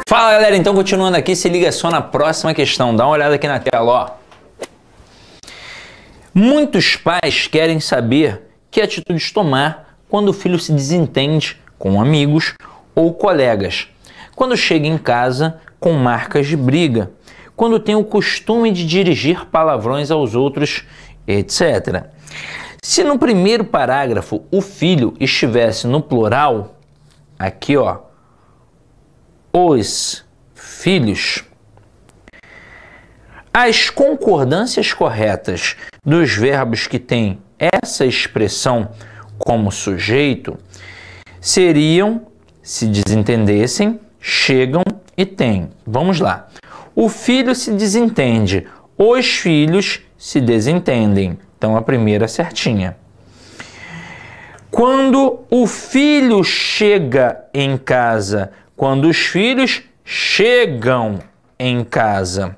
Fala galera, então continuando aqui, se liga só na próxima questão, dá uma olhada aqui na tela, ó. Muitos pais querem saber que atitudes tomar quando o filho se desentende com amigos ou colegas, quando chega em casa com marcas de briga, quando tem o costume de dirigir palavrões aos outros, etc. Se no primeiro parágrafo o filho estivesse no plural, aqui ó, os filhos, as concordâncias corretas dos verbos que têm essa expressão como sujeito seriam, se desentendessem, chegam e têm. Vamos lá. O filho se desentende, os filhos se desentendem. Então a primeira certinha. Quando o filho chega em casa, quando os filhos chegam em casa.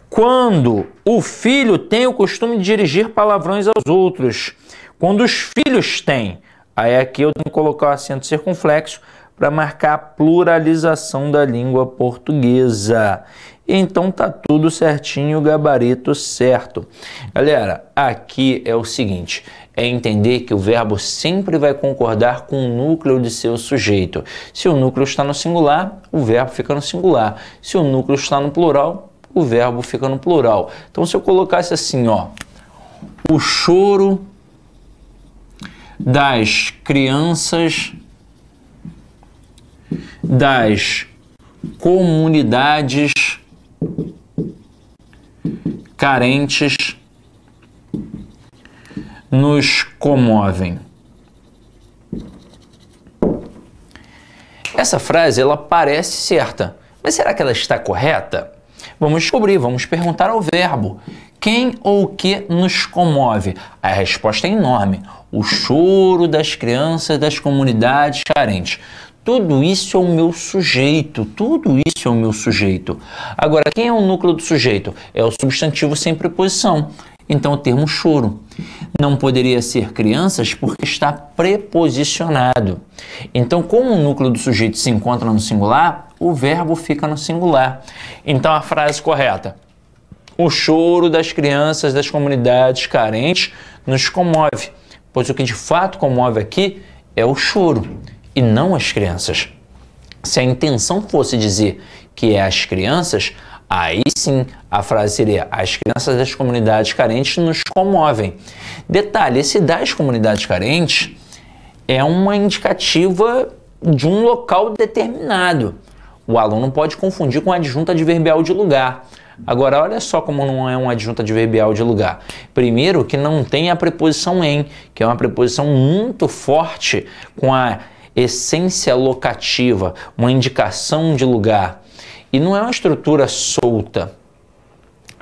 Quando o filho tem o costume de dirigir palavrões aos outros. Quando os filhos têm. Aí aqui eu tenho que colocar o acento circunflexo para marcar a pluralização da língua portuguesa. Então tá tudo certinho, o gabarito certo. Galera, aqui é o seguinte, é entender que o verbo sempre vai concordar com o núcleo de seu sujeito. Se o núcleo está no singular, o verbo fica no singular. Se o núcleo está no plural, o verbo fica no plural. Então se eu colocasse assim, ó, o choro das crianças das comunidades carentes nos comovem. Essa frase ela parece certa, mas será que ela está correta? Vamos descobrir, vamos perguntar ao verbo. Quem ou o que nos comove? A resposta é enorme. O choro das crianças das comunidades carentes. Tudo isso é o meu sujeito, tudo isso é o meu sujeito. Agora, quem é o núcleo do sujeito? É o substantivo sem preposição. Então, o termo choro. Não poderia ser crianças porque está preposicionado. Então, como o núcleo do sujeito se encontra no singular, o verbo fica no singular. Então, a frase correta. O choro das crianças das comunidades carentes nos comove, pois o que de fato comove aqui é o choro e não as crianças. Se a intenção fosse dizer que é as crianças, aí sim a frase seria as crianças das comunidades carentes nos comovem. Detalhe, esse das comunidades carentes é uma indicativa de um local determinado. O aluno pode confundir com adjunta adverbial de lugar. Agora, olha só como não é uma adjunta adverbial de lugar. Primeiro, que não tem a preposição em, que é uma preposição muito forte com a essência locativa, uma indicação de lugar. E não é uma estrutura solta.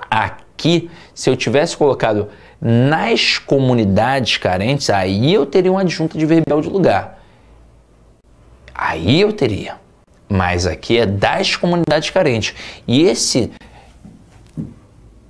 Aqui, se eu tivesse colocado nas comunidades carentes, aí eu teria uma adjunta adverbial de lugar. Aí eu teria. Mas aqui é das comunidades carentes. E esse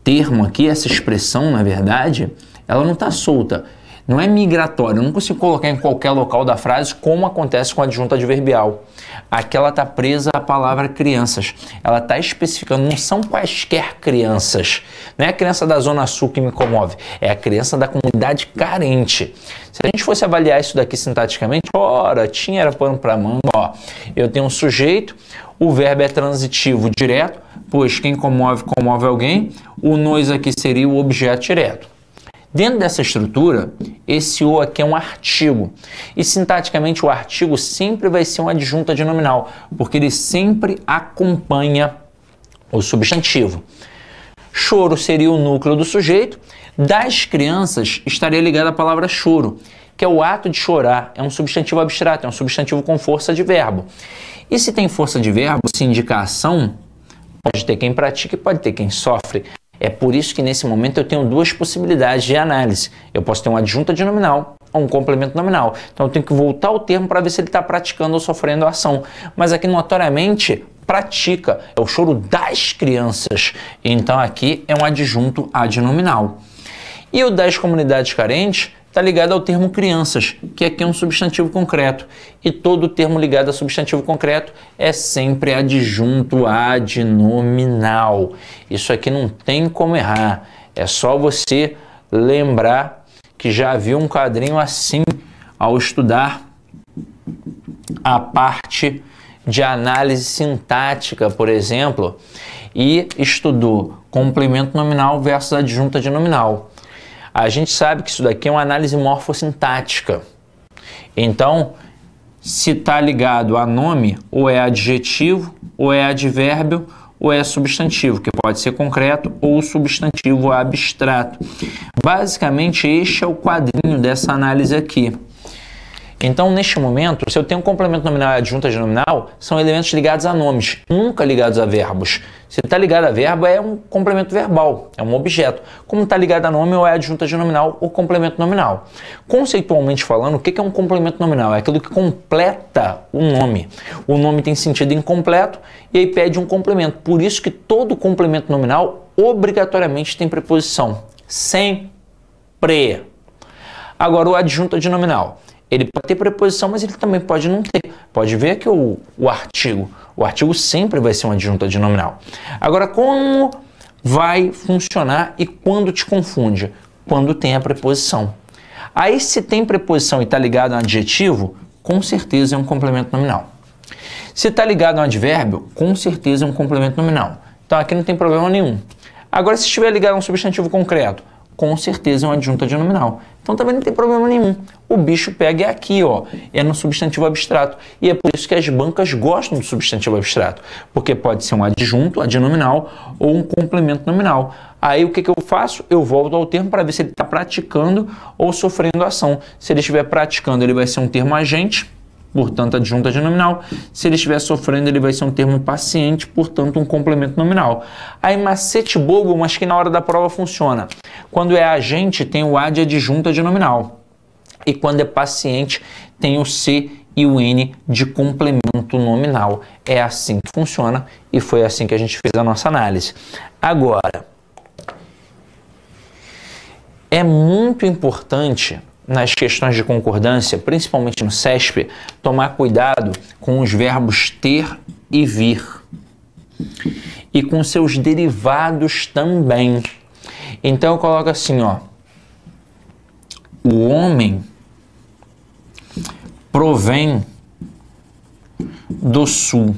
termo aqui, essa expressão, na verdade, ela não está solta. Não é migratória, eu não consigo colocar em qualquer local da frase como acontece com a adjunta adverbial. Aqui ela está presa à palavra crianças. Ela está especificando, não são quaisquer crianças. Não é a criança da Zona Sul que me comove, é a criança da comunidade carente. Se a gente fosse avaliar isso daqui sintaticamente, ora, tinha era pano para manga, ó. Eu tenho um sujeito, o verbo é transitivo direto, pois quem comove, comove alguém. O nós aqui seria o objeto direto. Dentro dessa estrutura, esse o aqui é um artigo. E sintaticamente o artigo sempre vai ser uma adjunta de nominal, porque ele sempre acompanha o substantivo. Choro seria o núcleo do sujeito. Das crianças estaria ligada a palavra choro, que é o ato de chorar. É um substantivo abstrato, é um substantivo com força de verbo. E se tem força de verbo, se indica ação, pode ter quem pratica e pode ter quem sofre. É por isso que nesse momento eu tenho duas possibilidades de análise. Eu posso ter uma adjunta de nominal ou um complemento nominal. Então eu tenho que voltar ao termo para ver se ele está praticando ou sofrendo a ação. Mas aqui notoriamente pratica, é o choro das crianças. Então aqui é um adjunto adnominal. E o das comunidades carentes está ligado ao termo crianças, que aqui é um substantivo concreto. E todo termo ligado a substantivo concreto é sempre adjunto adnominal. Isso aqui não tem como errar. É só você lembrar que já viu um quadrinho assim ao estudar a parte de análise sintática, por exemplo, e estudou complemento nominal versus adjunto adnominal. A gente sabe que isso daqui é uma análise morfossintática. Então, se está ligado a nome, ou é adjetivo, ou é advérbio, ou é substantivo, que pode ser concreto ou substantivo abstrato. Basicamente, este é o quadrinho dessa análise aqui. Então, neste momento, se eu tenho um complemento nominal e adjunto adnominal, são elementos ligados a nomes, nunca ligados a verbos. Se está ligado a verbo, é um complemento verbal, é um objeto. Como está ligado a nome, ou é adjunto adnominal ou complemento nominal. Conceitualmente falando, o que é um complemento nominal? É aquilo que completa o nome. O nome tem sentido incompleto e aí pede um complemento. Por isso que todo complemento nominal obrigatoriamente tem preposição. Sempre. Agora, o adjunto adnominal. Ele pode ter preposição, mas ele também pode não ter. Pode ver que o artigo. O artigo sempre vai ser um adjunto adnominal. Agora, como vai funcionar e quando te confunde? Quando tem a preposição. Aí, se tem preposição e está ligado a um adjetivo, com certeza é um complemento nominal. Se está ligado a um advérbio, com certeza é um complemento nominal. Então, aqui não tem problema nenhum. Agora, se estiver ligado a um substantivo concreto, com certeza é um adjunto adnominal. Então também não tem problema nenhum. O bicho pega aqui, ó, é no substantivo abstrato. E é por isso que as bancas gostam do substantivo abstrato, porque pode ser um adjunto adnominal ou um complemento nominal. Aí o que eu faço? Eu volto ao termo para ver se ele está praticando ou sofrendo ação. Se ele estiver praticando, ele vai ser um termo agente, portanto adjunto adnominal. Se ele estiver sofrendo, ele vai ser um termo paciente, portanto um complemento nominal. Aí macete bobo, mas que na hora da prova funciona. Quando é agente, tem o A de adjunto adnominal. E quando é paciente, tem o C e o N de complemento nominal. É assim que funciona e foi assim que a gente fez a nossa análise. Agora, é muito importante nas questões de concordância, principalmente no CESP, tomar cuidado com os verbos ter e vir. E com seus derivados também. Então eu coloco assim, ó. O homem provém do sul.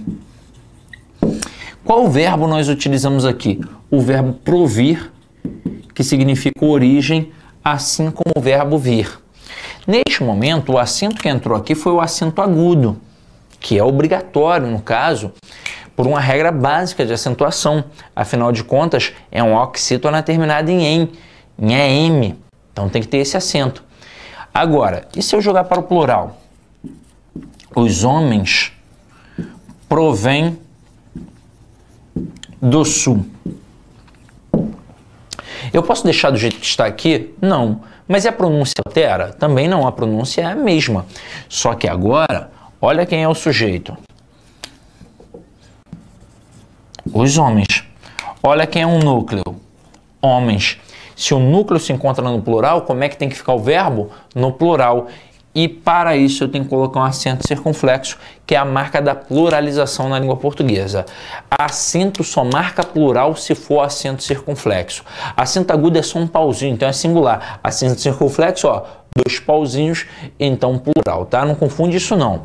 Qual verbo nós utilizamos aqui? O verbo provir, que significa origem, assim como o verbo vir. Neste momento, o acento que entrou aqui foi o acento agudo, que é obrigatório, no caso, por uma regra básica de acentuação. Afinal de contas, é um oxítona terminado em "em", então tem que ter esse acento. Agora, e se eu jogar para o plural? Os homens provêm do sul. Eu posso deixar do jeito que está aqui? Não. Mas e a pronúncia altera? Também não, a pronúncia é a mesma. Só que agora, olha quem é o sujeito. Os homens. Olha quem é um núcleo. Homens. Se o núcleo se encontra no plural, como é que tem que ficar o verbo? No plural. E para isso eu tenho que colocar um acento circunflexo, que é a marca da pluralização na língua portuguesa. Acento só marca plural se for acento circunflexo. Acento agudo é só um pauzinho, então é singular. Acento circunflexo, ó, 2 pauzinhos, então plural, tá? Não confunde isso não.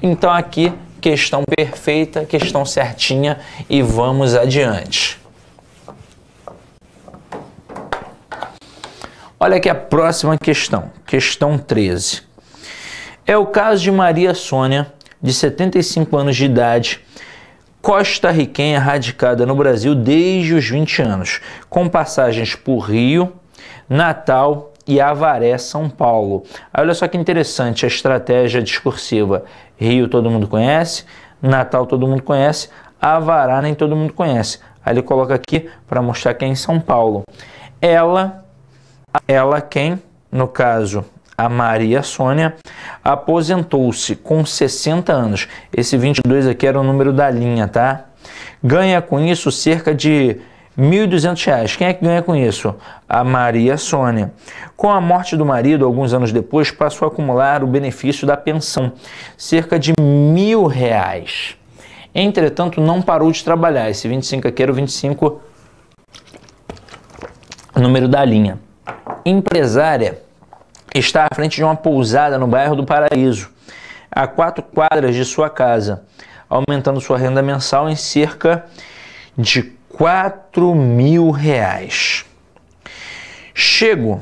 Então aqui, questão perfeita, questão certinha e vamos adiante. Olha aqui a próxima questão, questão 13. É o caso de Maria Sônia, de 75 anos de idade, costarriquenha radicada no Brasil desde os 20 anos, com passagens por Rio, Natal e Avaré, São Paulo. Aí olha só que interessante a estratégia discursiva. Rio todo mundo conhece, Natal todo mundo conhece, Avaré nem todo mundo conhece. Aí ele coloca aqui para mostrar que é em São Paulo. Ela quem, no caso, a Maria Sônia, aposentou-se com 60 anos. Esse 22 aqui era o número da linha, tá? Ganha com isso cerca de R$ 1.200. Quem é que ganha com isso? A Maria Sônia. Com a morte do marido, alguns anos depois, passou a acumular o benefício da pensão, cerca de R$ 1.000. Entretanto, não parou de trabalhar. Esse 25 aqui era o 25, número da linha. Empresária está à frente de uma pousada no bairro do Paraíso, a 4 quadras de sua casa, aumentando sua renda mensal em cerca de R$ 4.000. Chego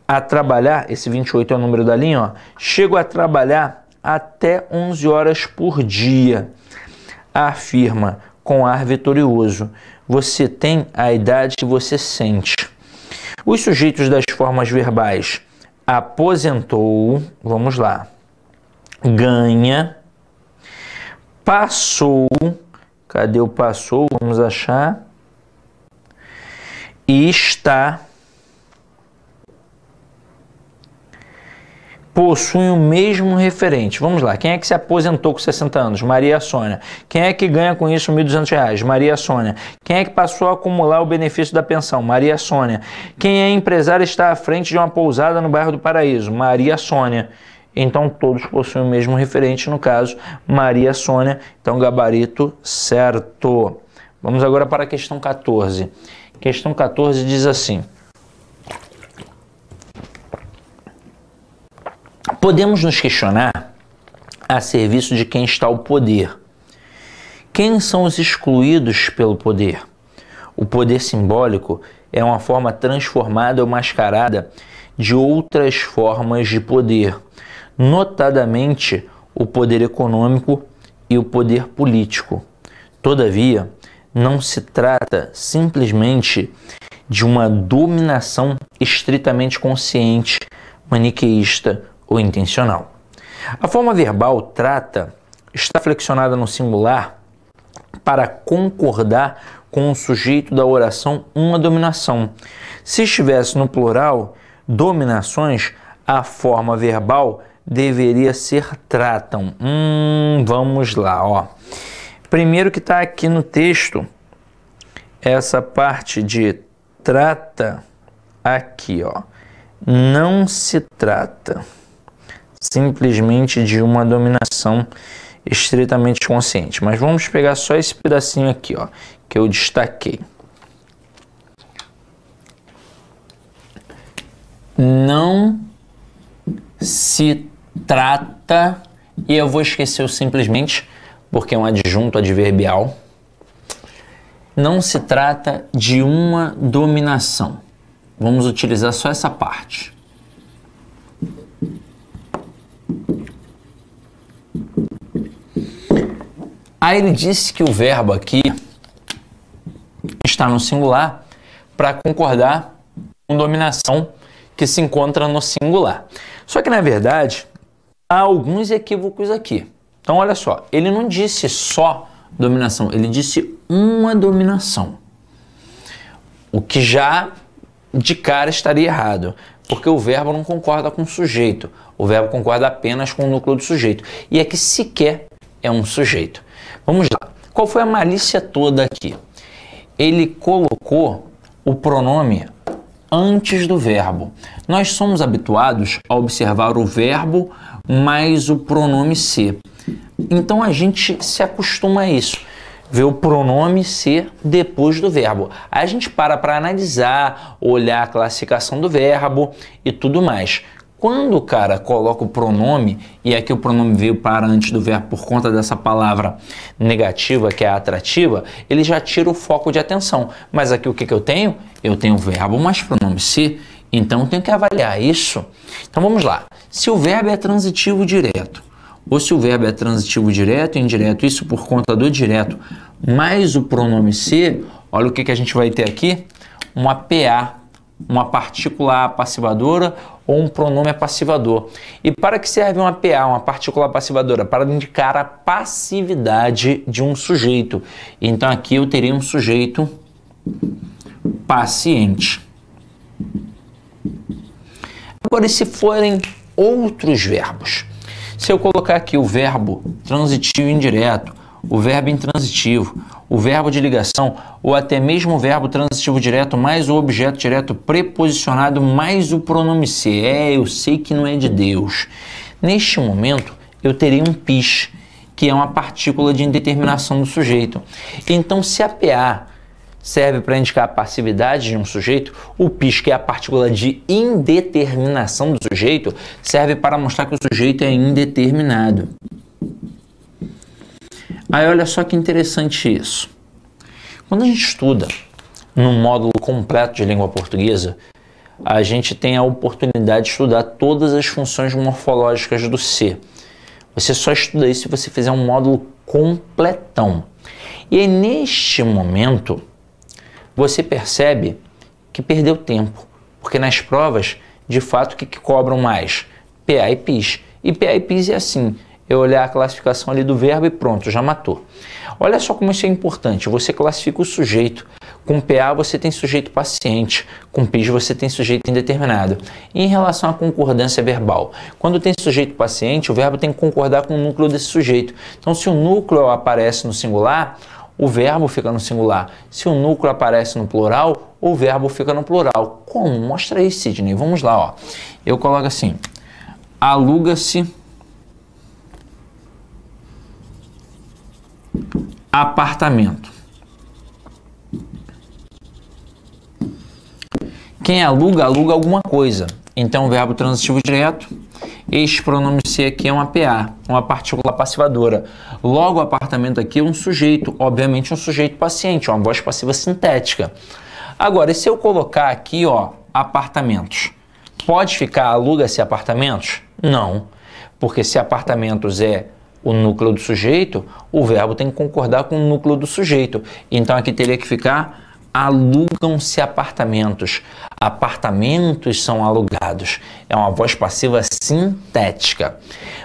a trabalhar, esse 28 é o número da linha, ó, chego a trabalhar até 11 horas por dia, afirma com ar vitorioso. Você tem a idade que você sente. Os sujeitos das formas verbais aposentou, vamos lá, ganha, passou, cadê o passou? Vamos achar. E está, possuem o mesmo referente. Vamos lá, quem é que se aposentou com 60 anos? Maria Sônia. Quem é que ganha com isso R$ 1.200? Maria Sônia. Quem é que passou a acumular o benefício da pensão? Maria Sônia. Quem é empresário está à frente de uma pousada no bairro do Paraíso? Maria Sônia. Então todos possuem o mesmo referente, no caso, Maria Sônia. Então gabarito certo. Vamos agora para a questão 14. Questão 14 diz assim: podemos nos questionar a serviço de quem está o poder. Quem são os excluídos pelo poder? O poder simbólico é uma forma transformada ou mascarada de outras formas de poder, notadamente o poder econômico e o poder político. Todavia, não se trata simplesmente de uma dominação estritamente consciente, maniqueísta ou intencional. A forma verbal trata, está flexionada no singular para concordar com o sujeito da oração uma dominação. Se estivesse no plural, dominações, a forma verbal deveria ser tratam. Vamos lá, ó. Primeiro que está aqui no texto, essa parte de trata aqui, ó. Não se trata simplesmente de uma dominação estritamente consciente. Mas vamos pegar só esse pedacinho aqui, ó, que eu destaquei. Não se trata, e eu vou esquecer o simplesmente, porque é um adjunto adverbial. Não se trata de uma dominação. Vamos utilizar só essa parte. Aí ele disse que o verbo aqui está no singular para concordar com dominação que se encontra no singular. Só que, na verdade, há alguns equívocos aqui. Então, olha só, ele não disse só dominação, ele disse uma dominação. O que já de cara estaria errado, porque o verbo não concorda com o sujeito. O verbo concorda apenas com o núcleo do sujeito. E aqui sequer é um sujeito. Vamos lá. Qual foi a malícia toda aqui? Ele colocou o pronome antes do verbo. Nós somos habituados a observar o verbo mais o pronome ser. Então a gente se acostuma a isso, ver o pronome ser depois do verbo. Aí a gente para analisar, olhar a classificação do verbo e tudo mais. Quando o cara coloca o pronome, e aqui o pronome veio para antes do verbo por conta dessa palavra negativa, que é atrativa, ele já tira o foco de atenção. Mas aqui o que eu tenho? Eu tenho o verbo mais pronome se, então eu tenho que avaliar isso. Então vamos lá. Se o verbo é transitivo direto, ou se o verbo é transitivo direto e indireto, isso por conta do direto, mais o pronome se, olha o que a gente vai ter aqui, uma PA, uma partícula passivadora ou um pronome passivador. E para que serve uma PA, uma partícula passivadora? Para indicar a passividade de um sujeito. Então aqui eu teria um sujeito paciente. Agora, e se forem outros verbos? Se eu colocar aqui o verbo transitivo indireto o verbo intransitivo, o verbo de ligação ou até mesmo o verbo transitivo direto mais o objeto direto preposicionado mais o pronome ser. Eu sei que não é de Deus. Neste momento, eu terei um PIS, que é uma partícula de indeterminação do sujeito. Então, se a PA serve para indicar a passividade de um sujeito, o PIS, que é a partícula de indeterminação do sujeito, serve para mostrar que o sujeito é indeterminado. Aí olha só que interessante isso. Quando a gente estuda no módulo completo de língua portuguesa, a gente tem a oportunidade de estudar todas as funções morfológicas do ser. Você só estuda isso se você fizer um módulo completão. E aí, neste momento, você percebe que perdeu tempo, porque nas provas, de fato, o que cobram mais? PA e PIS. E PA e PIS é assim, é olhar a classificação ali do verbo e pronto, já matou. Olha só como isso é importante, você classifica o sujeito. Com PA você tem sujeito paciente, com PIS você tem sujeito indeterminado. E em relação à concordância verbal, quando tem sujeito paciente, o verbo tem que concordar com o núcleo desse sujeito. Então, se o núcleo aparece no singular, o verbo fica no singular. Se o núcleo aparece no plural, o verbo fica no plural. Como? Mostra aí, Sidney. Vamos lá, ó. Eu coloco assim: aluga-se apartamento. Quem aluga, aluga alguma coisa. Então, verbo transitivo direto. Este pronome ser aqui é uma PA, uma partícula passivadora. Logo, o apartamento aqui é um sujeito, obviamente um sujeito paciente, uma voz passiva sintética. Agora, e se eu colocar aqui, ó, apartamentos? Pode ficar aluga-se apartamentos? Não, porque se apartamentos é o núcleo do sujeito, o verbo tem que concordar com o núcleo do sujeito. Então, aqui teria que ficar alugam-se apartamentos. Apartamentos são alugados. É uma voz passiva sintética.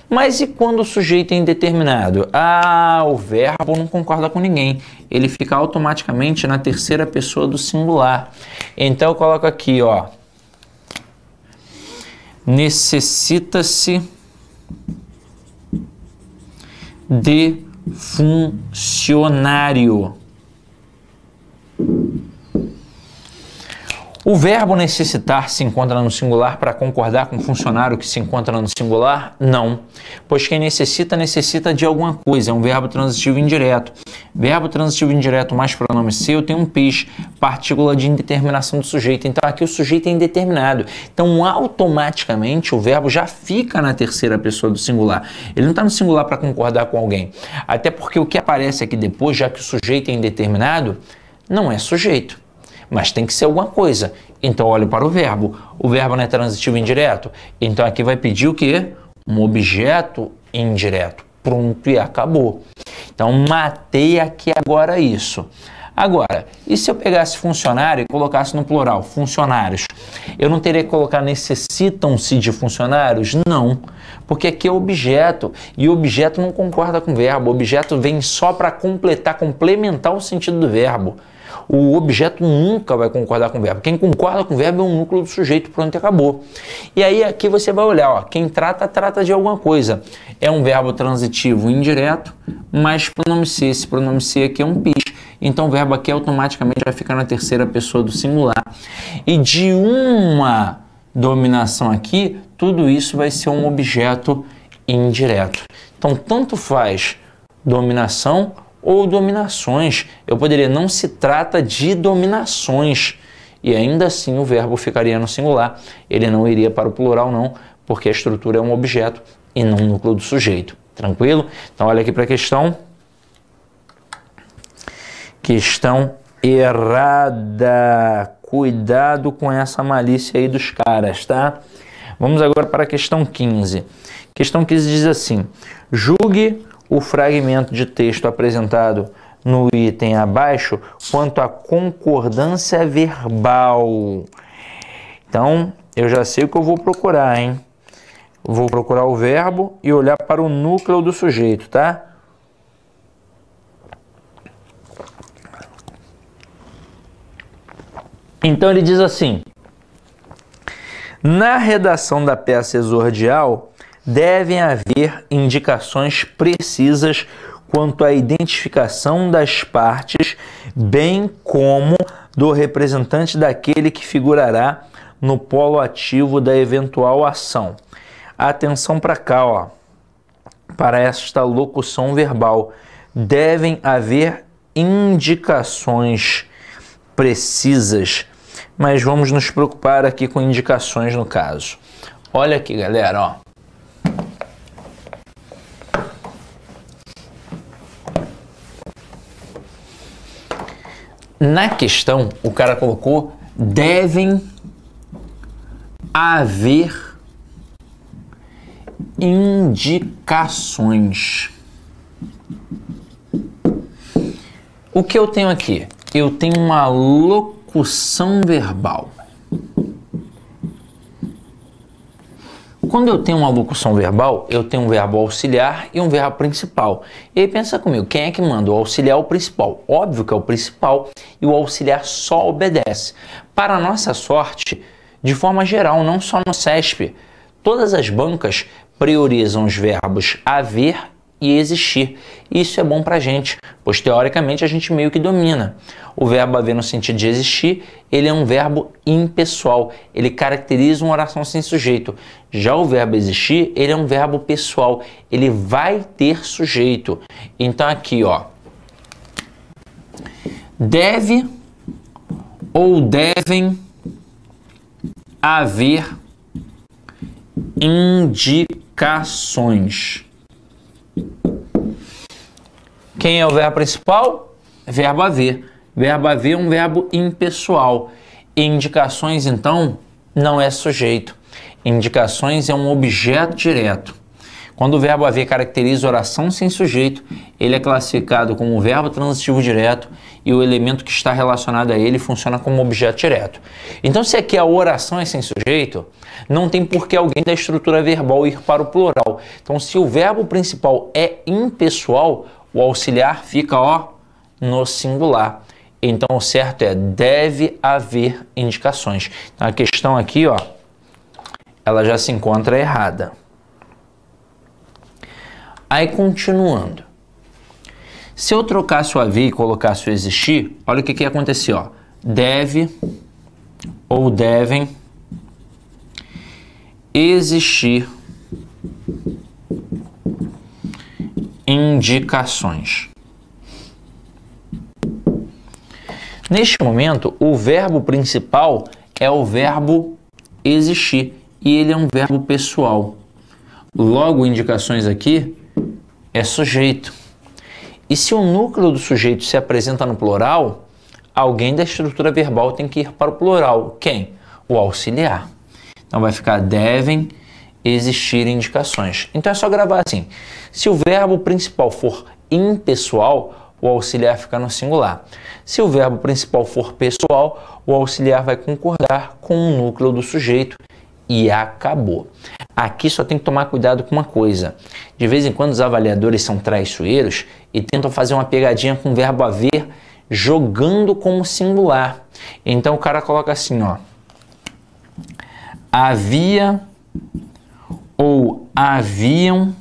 Mas e quando o sujeito é indeterminado? O verbo não concorda com ninguém. Ele fica automaticamente na terceira pessoa do singular. Então eu coloco aqui, ó. Necessita-se de funcionário. O verbo necessitar se encontra no singular para concordar com o funcionário que se encontra no singular? Não, pois quem necessita, necessita de alguma coisa, é um verbo transitivo indireto. Verbo transitivo indireto mais pronome ser, eu tenho um PIS, partícula de indeterminação do sujeito. Então aqui o sujeito é indeterminado. Então automaticamente o verbo já fica na terceira pessoa do singular. Ele não está no singular para concordar com alguém. Até porque o que aparece aqui depois, já que o sujeito é indeterminado, não é sujeito, mas tem que ser alguma coisa. Então, olho para o verbo. O verbo não é transitivo indireto? Então, aqui vai pedir o quê? Um objeto indireto. Pronto, e acabou. Então, matei aqui agora isso. Agora, e se eu pegasse funcionário e colocasse no plural, funcionários? Eu não teria que colocar necessitam-se de funcionários? Não, porque aqui é objeto, e o objeto não concorda com o verbo. O objeto vem só para complementar o sentido do verbo. O objeto nunca vai concordar com o verbo. Quem concorda com o verbo é o núcleo do sujeito, pronto, e acabou. E aí aqui você vai olhar, ó, quem trata, trata de alguma coisa. É um verbo transitivo indireto, mas pronome ser. Esse pronome ser aqui é um PIS. Então o verbo aqui automaticamente vai ficar na terceira pessoa do singular. E de uma dominação aqui, tudo isso vai ser um objeto indireto. Então tanto faz dominação ou dominações. Eu poderia, não se trata de dominações, e ainda assim o verbo ficaria no singular. Ele não iria para o plural não, porque a estrutura é um objeto e não um núcleo do sujeito. Tranquilo? Então olha aqui para a questão. Questão errada. Cuidado com essa malícia aí dos caras, tá? Vamos agora para a questão 15. Questão 15 diz assim: julgue o fragmento de texto apresentado no item abaixo quanto à concordância verbal. Então, eu já sei o que eu vou procurar, hein? Vou procurar o verbo e olhar para o núcleo do sujeito, tá? Então, ele diz assim: na redação da peça exordial, devem haver indicações precisas quanto à identificação das partes, bem como do representante daquele que figurará no polo ativo da eventual ação. Atenção para cá, ó. Para esta locução verbal, devem haver indicações precisas, mas vamos nos preocupar aqui com indicações no caso. Olha aqui, galera, ó. Na questão, o cara colocou devem haver indicações. O que eu tenho aqui? Eu tenho uma locução verbal. Quando eu tenho uma locução verbal, eu tenho um verbo auxiliar e um verbo principal. E aí pensa comigo, quem é que manda? O auxiliar ou o principal? Óbvio que é o principal e o auxiliar só obedece. Para a nossa sorte, de forma geral, não só no CESP, todas as bancas priorizam os verbos haver e existir. Isso é bom pra gente, pois teoricamente a gente meio que domina. O verbo haver no sentido de existir, ele é um verbo impessoal, ele caracteriza uma oração sem sujeito. Já o verbo existir, ele é um verbo pessoal, ele vai ter sujeito. Então aqui, ó, deve ou devem haver indicações. Quem é o verbo principal? Verbo haver. Verbo haver é um verbo impessoal. Indicações, então, não é sujeito. Indicações é um objeto direto. Quando o verbo haver caracteriza oração sem sujeito, ele é classificado como verbo transitivo direto e o elemento que está relacionado a ele funciona como objeto direto. Então, se aqui a oração é sem sujeito, não tem por que alguém da estrutura verbal ir para o plural. Então, se o verbo principal é impessoal, o auxiliar fica, ó, no singular. Então, o certo é deve haver indicações. Então, a questão aqui, ó, ela já se encontra errada. Aí, continuando. Se eu trocasse o haver e colocasse o existir, olha o que ia acontecer, ó. Deve ou devem existir indicações. Neste momento, o verbo principal é o verbo existir e ele é um verbo pessoal. Logo, indicações aqui é sujeito. E se o núcleo do sujeito se apresenta no plural, alguém da estrutura verbal tem que ir para o plural. Quem? O auxiliar. Então vai ficar devem existir indicações. Então é só gravar assim. Se o verbo principal for impessoal, o auxiliar fica no singular. Se o verbo principal for pessoal, o auxiliar vai concordar com o núcleo do sujeito e acabou. Aqui só tem que tomar cuidado com uma coisa. De vez em quando os avaliadores são traiçoeiros e tentam fazer uma pegadinha com o verbo haver, jogando como singular. Então o cara coloca assim, ó. Havia ou haviam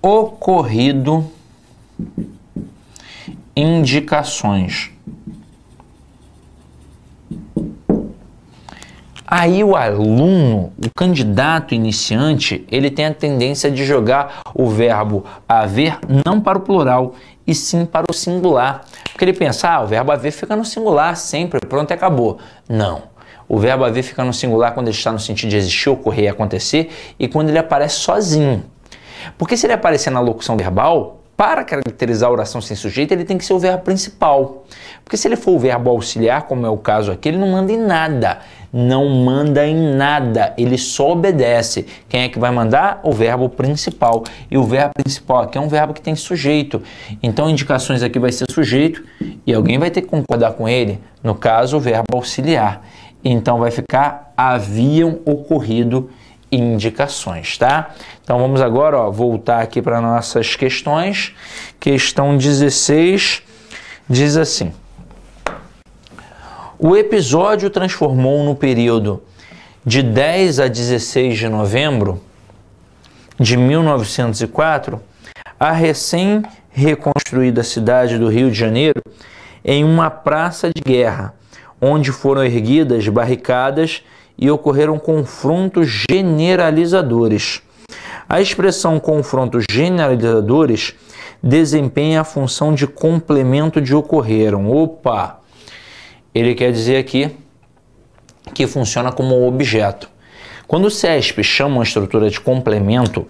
ocorrido indicações. Aí o aluno, o candidato iniciante, ele tem a tendência de jogar o verbo haver não para o plural, e sim para o singular. Porque ele pensa, o verbo haver fica no singular sempre, pronto, acabou. Não. O verbo haver fica no singular quando ele está no sentido de existir, ocorrer e acontecer, e quando ele aparece sozinho. Porque se ele aparecer na locução verbal, para caracterizar a oração sem sujeito, ele tem que ser o verbo principal. Porque se ele for o verbo auxiliar, como é o caso aqui, ele não manda em nada. Não manda em nada, ele só obedece. Quem é que vai mandar? O verbo principal. E o verbo principal aqui é um verbo que tem sujeito. Então, indicações aqui vai ser sujeito e alguém vai ter que concordar com ele. No caso, o verbo auxiliar. Então, vai ficar haviam ocorrido indicações, tá? Então, vamos agora, ó, voltar aqui para nossas questões. Questão 16 diz assim: o episódio transformou no período de 10 a 16 de novembro de 1904 a recém-reconstruída cidade do Rio de Janeiro em uma praça de guerra, onde foram erguidas barricadas e ocorreram confrontos generalizadores. A expressão confrontos generalizadores desempenha a função de complemento de ocorreram. Opa! Ele quer dizer aqui que funciona como objeto. Quando o CESP chama uma estrutura de complemento,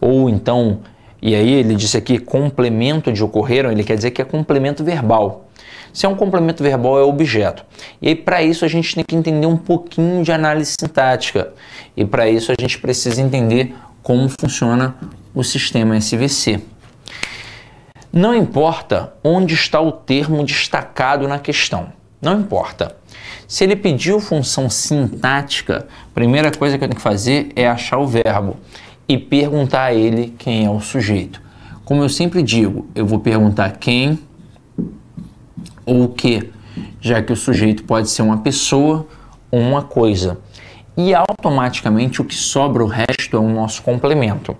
ou então, e aí ele disse aqui complemento de ocorreram, ele quer dizer que é complemento verbal. Se é um complemento verbal, é objeto. E aí, para isso, a gente tem que entender um pouquinho de análise sintática. E para isso, a gente precisa entender como funciona o sistema SVC. Não importa onde está o termo destacado na questão. Não importa. Se ele pediu função sintática, a primeira coisa que eu tenho que fazer é achar o verbo e perguntar a ele quem é o sujeito. Como eu sempre digo, eu vou perguntar quem ou o que, já que o sujeito pode ser uma pessoa ou uma coisa. E automaticamente o que sobra o resto é o nosso complemento.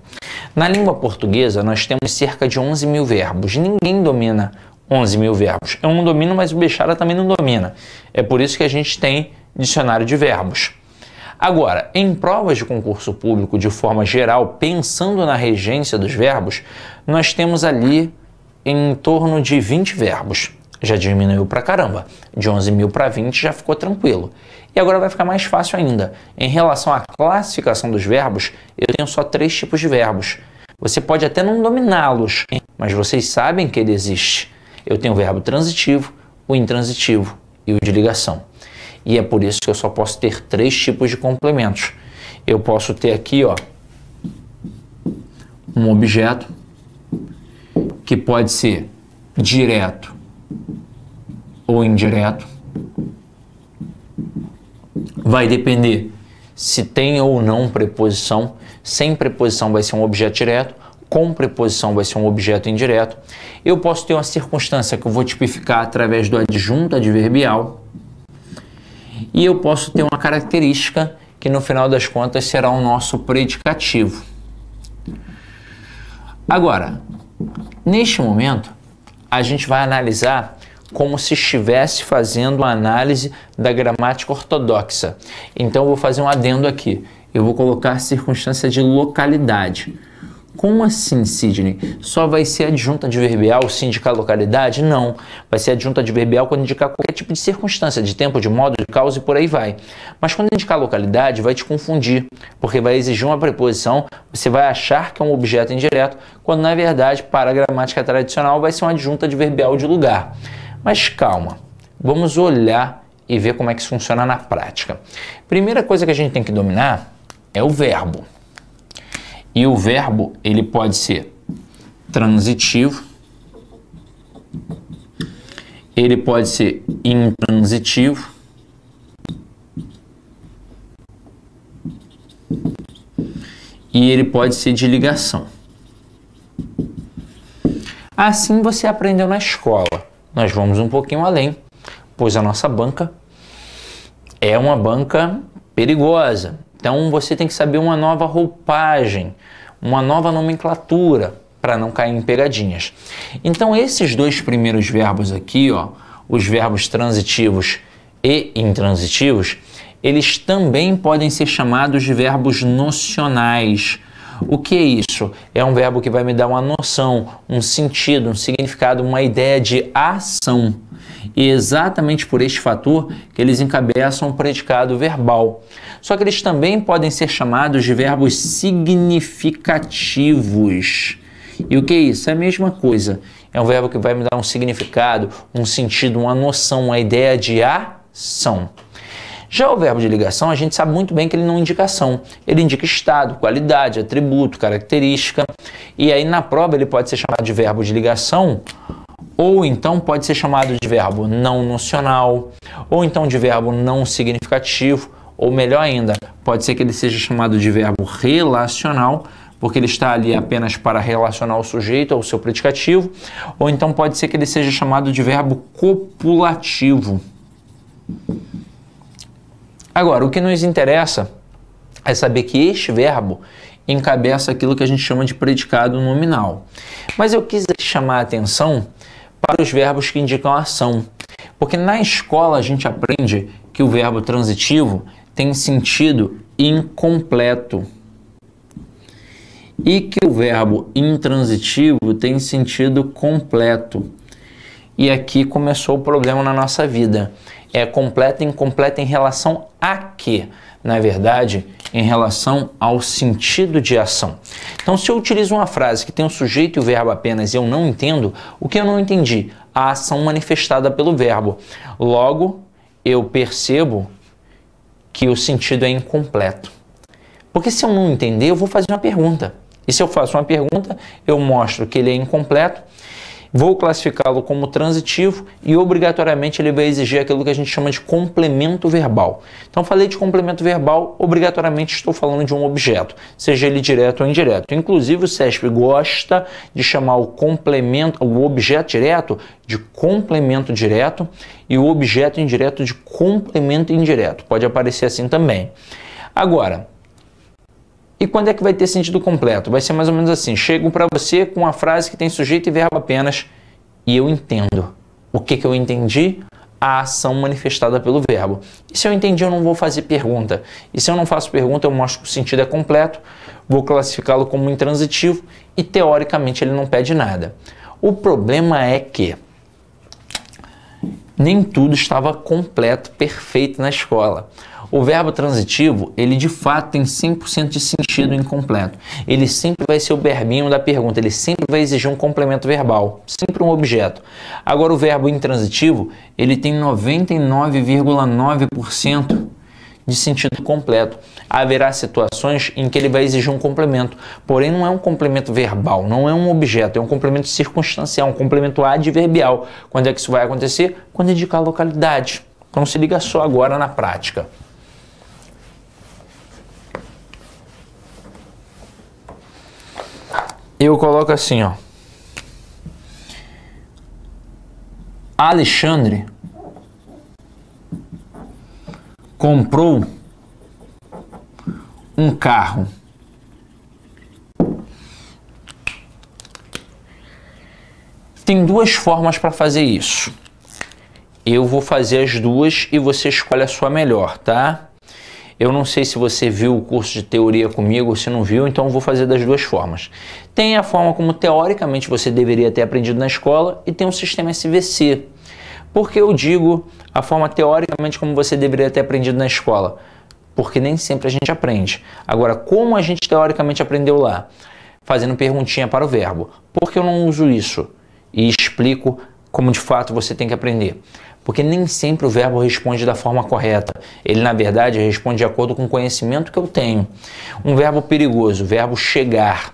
Na língua portuguesa nós temos cerca de 11 mil verbos. Ninguém domina 11 mil verbos. Eu não domino, mas o Bechara também não domina. É por isso que a gente tem dicionário de verbos. Agora, em provas de concurso público, de forma geral, pensando na regência dos verbos, nós temos ali em torno de 20 verbos. Já diminuiu pra caramba. De 11 mil para 20 já ficou tranquilo. E agora vai ficar mais fácil ainda. Em relação à classificação dos verbos, eu tenho só 3 tipos de verbos. Você pode até não dominá-los, mas vocês sabem que ele existe. Eu tenho o verbo transitivo, o intransitivo e o de ligação. E é por isso que eu só posso ter 3 tipos de complementos. Eu posso ter aqui, ó, um objeto que pode ser direto ou indireto. Vai depender se tem ou não preposição. Sem preposição vai ser um objeto direto, com preposição vai ser um objeto indireto. Eu posso ter uma circunstância que eu vou tipificar através do adjunto adverbial. E eu posso ter uma característica que no final das contas será o nosso predicativo. Agora, neste momento, a gente vai analisar como se estivesse fazendo uma análise da gramática ortodoxa. Então, eu vou fazer um adendo aqui. Eu vou colocar circunstância de localidade. Como assim, Sidney? Só vai ser adjunto adverbial se indicar localidade? Não. Vai ser adjunto adverbial quando indicar qualquer tipo de circunstância, de tempo, de modo, de causa e por aí vai. Mas quando indicar localidade, vai te confundir, porque vai exigir uma preposição, você vai achar que é um objeto indireto, quando na verdade, para a gramática tradicional, vai ser um adjunto adverbial de lugar. Mas calma, vamos olhar e ver como é que isso funciona na prática. Primeira coisa que a gente tem que dominar é o verbo. E o verbo, ele pode ser transitivo, ele pode ser intransitivo, e ele pode ser de ligação. Assim você aprendeu na escola. Nós vamos um pouquinho além, pois a nossa banca é uma banca perigosa. Então você tem que saber uma nova roupagem, uma nova nomenclatura para não cair em pegadinhas. Então esses 2 primeiros verbos aqui, ó, os verbos transitivos e intransitivos, eles também podem ser chamados de verbos nocionais. O que é isso? É um verbo que vai me dar uma noção, um sentido, um significado, uma ideia de ação. E exatamente por este fator que eles encabeçam o predicado verbal. Só que eles também podem ser chamados de verbos significativos. E o que é isso? É a mesma coisa. É um verbo que vai me dar um significado, um sentido, uma noção, uma ideia de ação. Já o verbo de ligação, a gente sabe muito bem que ele não indica ação. Ele indica estado, qualidade, atributo, característica. E aí na prova ele pode ser chamado de verbo de ligação, ou então pode ser chamado de verbo não nocional, ou então de verbo não significativo, ou melhor ainda, pode ser que ele seja chamado de verbo relacional, porque ele está ali apenas para relacionar o sujeito ao seu predicativo, ou então pode ser que ele seja chamado de verbo copulativo. Agora, o que nos interessa é saber que este verbo, encabeça aquilo que a gente chama de predicado nominal. Mas eu quis chamar a atenção para os verbos que indicam ação, porque na escola a gente aprende que o verbo transitivo tem sentido incompleto e que o verbo intransitivo tem sentido completo. E aqui começou o problema na nossa vida. É completo e incompleto em relação a quê? Na verdade, em relação ao sentido de ação. Então, se eu utilizo uma frase que tem o sujeito e o verbo apenas e eu não entendo, o que eu não entendi? A ação manifestada pelo verbo. Logo, eu percebo que o sentido é incompleto. Porque se eu não entender, eu vou fazer uma pergunta. E se eu faço uma pergunta, eu mostro que ele é incompleto, vou classificá-lo como transitivo e obrigatoriamente ele vai exigir aquilo que a gente chama de complemento verbal. Então, falei de complemento verbal, obrigatoriamente estou falando de um objeto, seja ele direto ou indireto. Inclusive, o CESP gosta de chamar o objeto direto de complemento direto e o objeto indireto de complemento indireto. Pode aparecer assim também. Agora, e quando é que vai ter sentido completo? Vai ser mais ou menos assim, chego para você com uma frase que tem sujeito e verbo apenas e eu entendo. O que eu entendi? A ação manifestada pelo verbo. E se eu entendi, eu não vou fazer pergunta. E se eu não faço pergunta, eu mostro que o sentido é completo, vou classificá-lo como intransitivo e teoricamente ele não pede nada. O problema é que nem tudo estava completo, perfeito na escola. O verbo transitivo, ele de fato tem 100% de sentido incompleto. Ele sempre vai ser o verbinho da pergunta, ele sempre vai exigir um complemento verbal, sempre um objeto. Agora o verbo intransitivo, ele tem 99,9% de sentido completo. Haverá situações em que ele vai exigir um complemento, porém não é um complemento verbal, não é um objeto, é um complemento circunstancial, um complemento adverbial. Quando é que isso vai acontecer? Quando indicar a localidade. Então se liga só agora na prática. Eu coloco assim, ó. Alexandre comprou um carro. Tem duas formas para fazer isso. Eu vou fazer as duas e você escolhe a sua melhor, tá? Eu não sei se você viu o curso de teoria comigo ou se não viu, então eu vou fazer das duas formas. Tem a forma como teoricamente você deveria ter aprendido na escola e tem um sistema SVC. Por que eu digo a forma teoricamente como você deveria ter aprendido na escola? Porque nem sempre a gente aprende. Agora, como a gente teoricamente aprendeu lá? Fazendo perguntinha para o verbo. Por que eu não uso isso? E explico como de fato você tem que aprender. Porque nem sempre o verbo responde da forma correta. Ele, na verdade, responde de acordo com o conhecimento que eu tenho. Um verbo perigoso, o verbo chegar.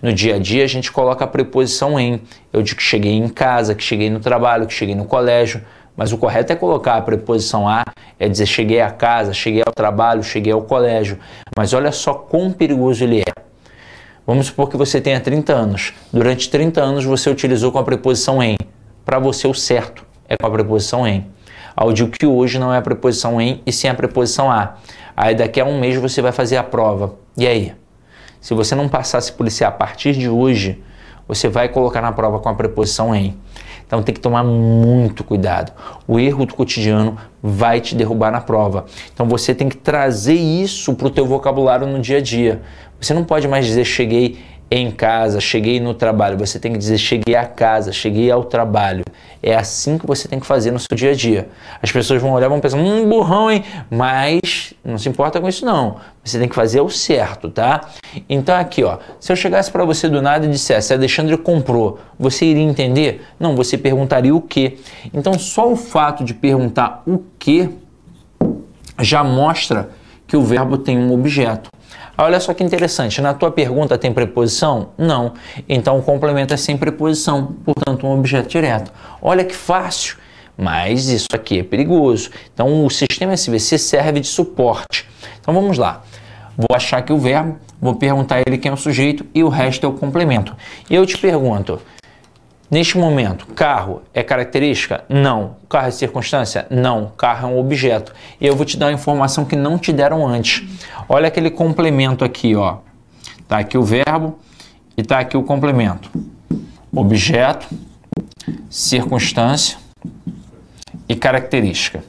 No dia a dia, a gente coloca a preposição em. Eu digo que cheguei em casa, que cheguei no trabalho, que cheguei no colégio. Mas o correto é colocar a preposição a, é dizer cheguei a casa, cheguei ao trabalho, cheguei ao colégio. Mas olha só quão perigoso ele é. Vamos supor que você tenha 30 anos. Durante 30 anos você utilizou com a preposição em. Para você o certo é com a preposição em. Eu digo que hoje não é a preposição em e sim a preposição a. Aí daqui a um mês você vai fazer a prova. E aí? Se você não passasse por isso a partir de hoje, você vai colocar na prova com a preposição em. Então tem que tomar muito cuidado. O erro do cotidiano vai te derrubar na prova. Então você tem que trazer isso para o teu vocabulário no dia a dia. Você não pode mais dizer cheguei em casa, cheguei no trabalho. Você tem que dizer cheguei a casa, cheguei ao trabalho. É assim que você tem que fazer no seu dia a dia. As pessoas vão olhar e vão pensar, burrão, hein? Mas não se importa com isso não. Você tem que fazer o certo, tá? Então aqui, ó, se eu chegasse para você do nada e dissesse, Alexandre comprou, você iria entender? Não, você perguntaria o quê? Então só o fato de perguntar o quê já mostra que o verbo tem um objeto. Olha só que interessante, na tua pergunta tem preposição? Não. Então o complemento é sem preposição, portanto um objeto direto. Olha que fácil, mas isso aqui é perigoso. Então o sistema SVC serve de suporte. Então vamos lá. Vou achar aqui o verbo, vou perguntar a ele quem é o sujeito e o resto é o complemento. E eu te pergunto, neste momento, carro é característica? Não. Carro é circunstância? Não. Carro é um objeto. E eu vou te dar uma informação que não te deram antes. Olha aquele complemento aqui, ó. Tá aqui o verbo e tá aqui o complemento. Objeto, circunstância e característica.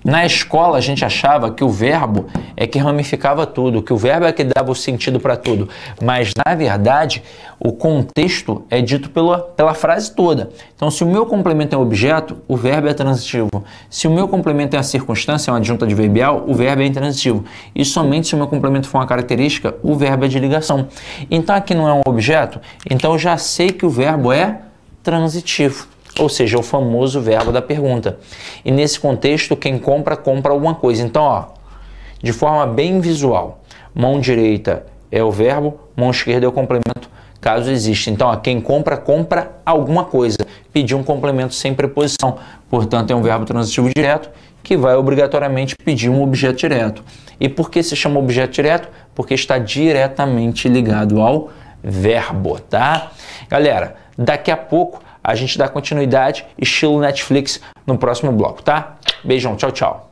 Na escola a gente achava que o verbo é que ramificava tudo, que o verbo é que dava o sentido para tudo, mas na verdade o contexto é dito pela frase toda. Então se o meu complemento é um objeto, o verbo é transitivo. Se o meu complemento é a circunstância, é uma adjunta adverbial, o verbo é intransitivo. E somente se o meu complemento for uma característica, o verbo é de ligação. Então aqui não é um objeto, então eu já sei que o verbo é transitivo. Ou seja, o famoso verbo da pergunta. E nesse contexto, quem compra, compra alguma coisa. Então, ó, de forma bem visual, mão direita é o verbo, mão esquerda é o complemento, caso exista. Então, ó, quem compra, compra alguma coisa. Pedir um complemento sem preposição. Portanto, é um verbo transitivo direto que vai obrigatoriamente pedir um objeto direto. E por que se chama objeto direto? Porque está diretamente ligado ao verbo, tá? Galera, daqui a pouco a gente dá continuidade, estilo Netflix, no próximo bloco, tá? Beijão, tchau, tchau.